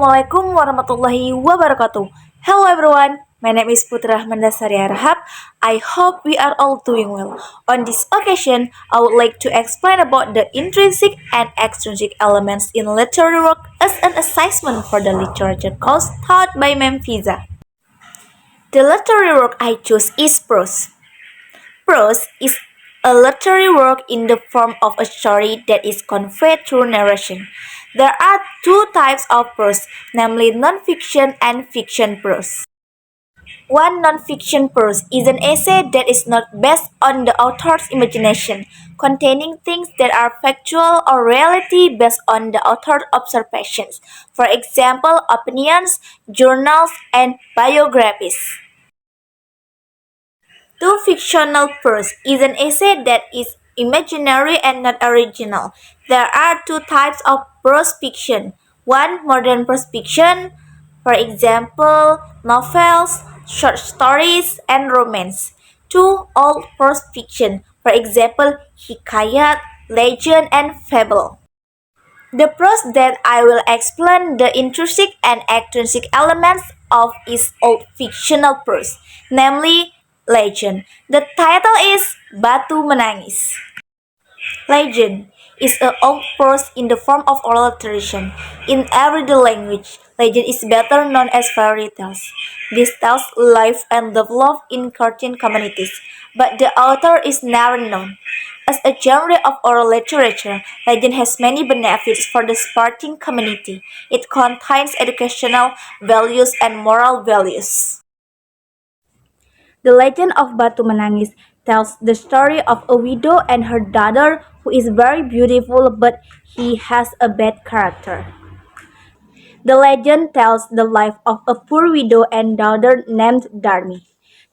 Assalamualaikum warahmatullahi wabarakatuh. Hello everyone, my name is Putra Mandasari Arhab. I hope we are all doing well. On this occasion, I would like to explain about the intrinsic and extrinsic elements in literary work as an assessment for the literature course taught by Memphisa. The literary work I choose is prose. Prose is a literary work in the form of a story that is conveyed through narration. There are two types of prose, namely non-fiction and fiction prose. One non-fiction prose is an essay that is not based on the author's imagination, containing things that are factual or reality based on the author's observations, for example, opinions, journals, and biographies. Two fictional prose is an essay that is imaginary and not original. There are two types of prose fiction. One, modern prose fiction, for example, novels, short stories, and romance. Two, old prose fiction, for example, hikayat, legend, and fable. The prose that I will explain the intrinsic and extrinsic elements of is old fictional prose, namely legend. The title is Batu Menangis. Legend is an old prose in the form of oral tradition. In everyday language, legend is better known as fairy tales. These tales live and develop in certain communities, but the author is never known. As a genre of oral literature, legend has many benefits for the sporting community. It contains educational values and moral values. The legend of Batu Menangis tells the story of a widow and her daughter who is very beautiful but he has a bad character. The legend tells the life of a poor widow and daughter named Darmi.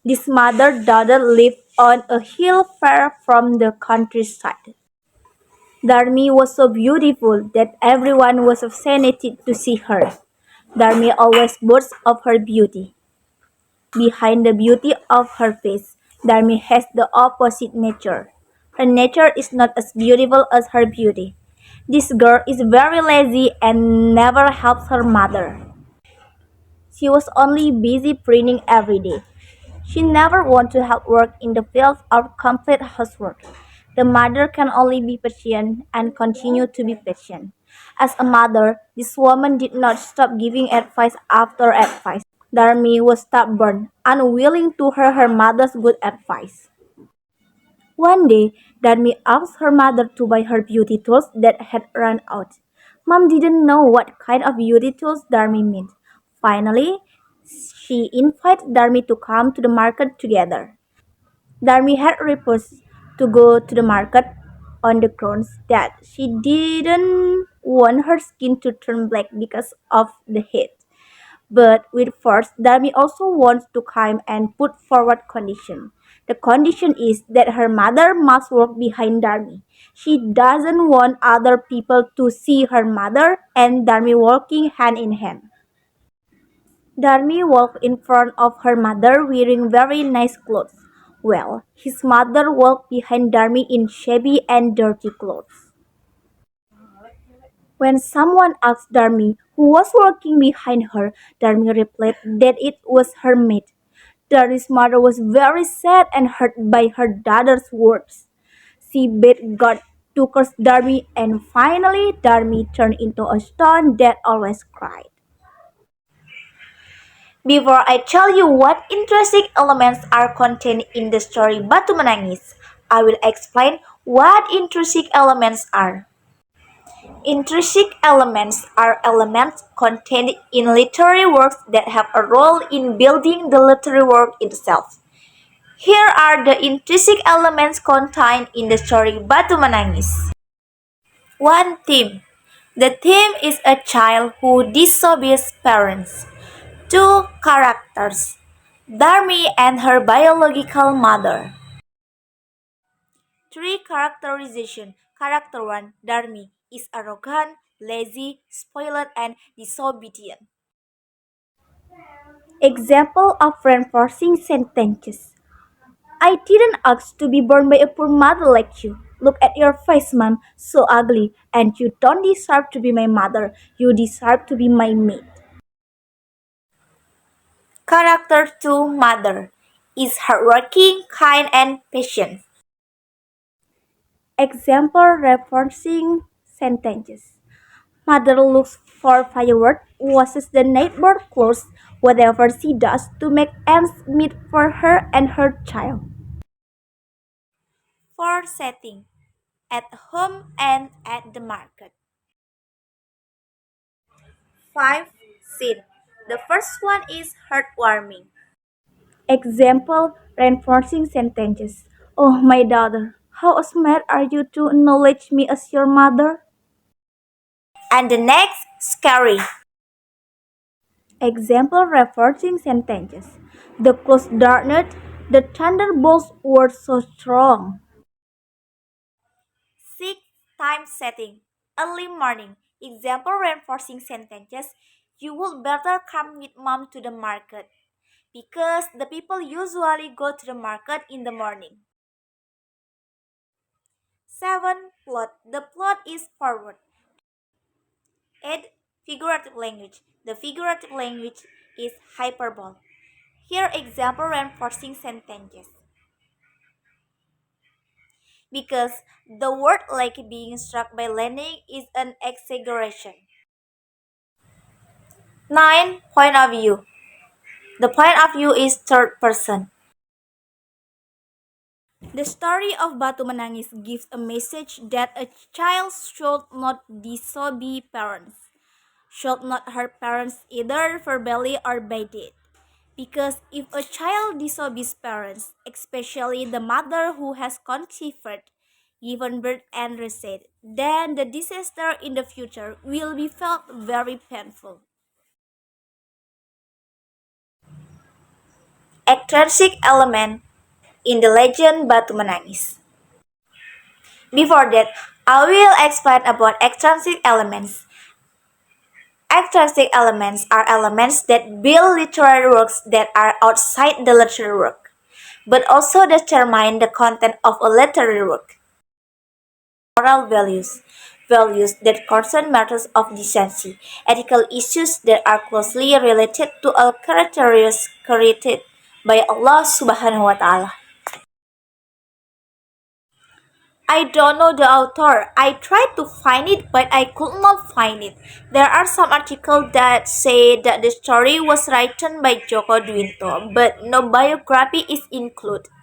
This mother-daughter lived on a hill far from the countryside. Darmi was so beautiful that everyone was fascinated to see her. Darmi always boasts of her beauty. Behind the beauty of her face, Darmi has the opposite nature. Her nature is not as beautiful as her beauty. This girl is very lazy and never helps her mother. She was only busy preening every day. She never wanted to help work in the fields or complete housework. The mother can only be patient and continue to be patient. As a mother, this woman did not stop giving advice after advice. Darmi was stubborn, unwilling to hear her mother's good advice. One day, Darmi asked her mother to buy her beauty tools that had run out. Mom didn't know what kind of beauty tools Darmi meant. Finally, she invited Darmi to come to the market together. Darmi had refused to go to the market on the grounds that she didn't want her skin to turn black because of the heat. But with force, Darmi also wants to come and put forward condition. The condition is that her mother must work behind Darmi. She doesn't want other people to see her mother and Darmi working hand in hand. Darmi walked in front of her mother wearing very nice clothes. Well, his mother walked behind Darmi in shabby and dirty clothes. When someone asked Darmi who was walking behind her, Darmi replied that it was her maid. Darmi's mother was very sad and hurt by her daughter's words. She begged God to curse Darmi, and finally Darmi turned into a stone that always cried. Before I tell you what intrinsic elements are contained in the story Batu Menangis, I will explain what intrinsic elements are. Intrinsic elements are elements contained in literary works that have a role in building the literary work itself. Here are the intrinsic elements contained in the story Batu Menangis. 1. Theme. The theme is a child who disobeys parents. 2. Characters. Darmi and her biological mother. 3. Characterization. Character 1. Darmi is arrogant, lazy, spoiled, and disobedient. Example of reinforcing sentences. I didn't ask to be born by a poor mother like you. Look at your face, mom, so ugly, and you don't deserve to be my mother. You deserve to be my maid. Character 2 Mother is hardworking, kind, and patient. Example referencing sentences. Mother looks for firewood, washes the neighbor's clothes, whatever she does to make ends meet for her and her child. For setting, at home and at the market. 5. Scene. The first one is heartwarming. Example reinforcing sentences. Oh, my daughter, how smart are you to acknowledge me as your mother? And the next, scary. Example reinforcing sentences. The clouds darkened, the thunderbolts were so strong. 6. Time setting. Early morning. Example reinforcing sentences. You would better come with mom to the market because the people usually go to the market in the morning. 7. Plot. The plot is forward. 8. Figurative language. The figurative language is hyperbole. Here example reinforcing sentences. Because the word like being struck by lightning is an exaggeration. 9. Point of view. The point of view is third person. The story of Batu Menangis gives a message that a child should not disobey parents, should not hurt parents either verbally or by deed. Because if a child disobeys parents, especially the mother who has conceived, given birth and raised, then the disaster in the future will be felt very painful. Extrinsic element in the legend Batu Menangis. Before that, I will explain about extrinsic elements. Extrinsic elements are elements that build literary works that are outside the literary work, but also determine the content of a literary work. Moral values. Values that concern matters of decency, ethical issues that are closely related to all characteristics created by Allah Subhanahu wa Ta'ala. I don't know the author. I tried to find it, but I could not find it. There are some articles that say that the story was written by Joko Dwinto, but no biography is included.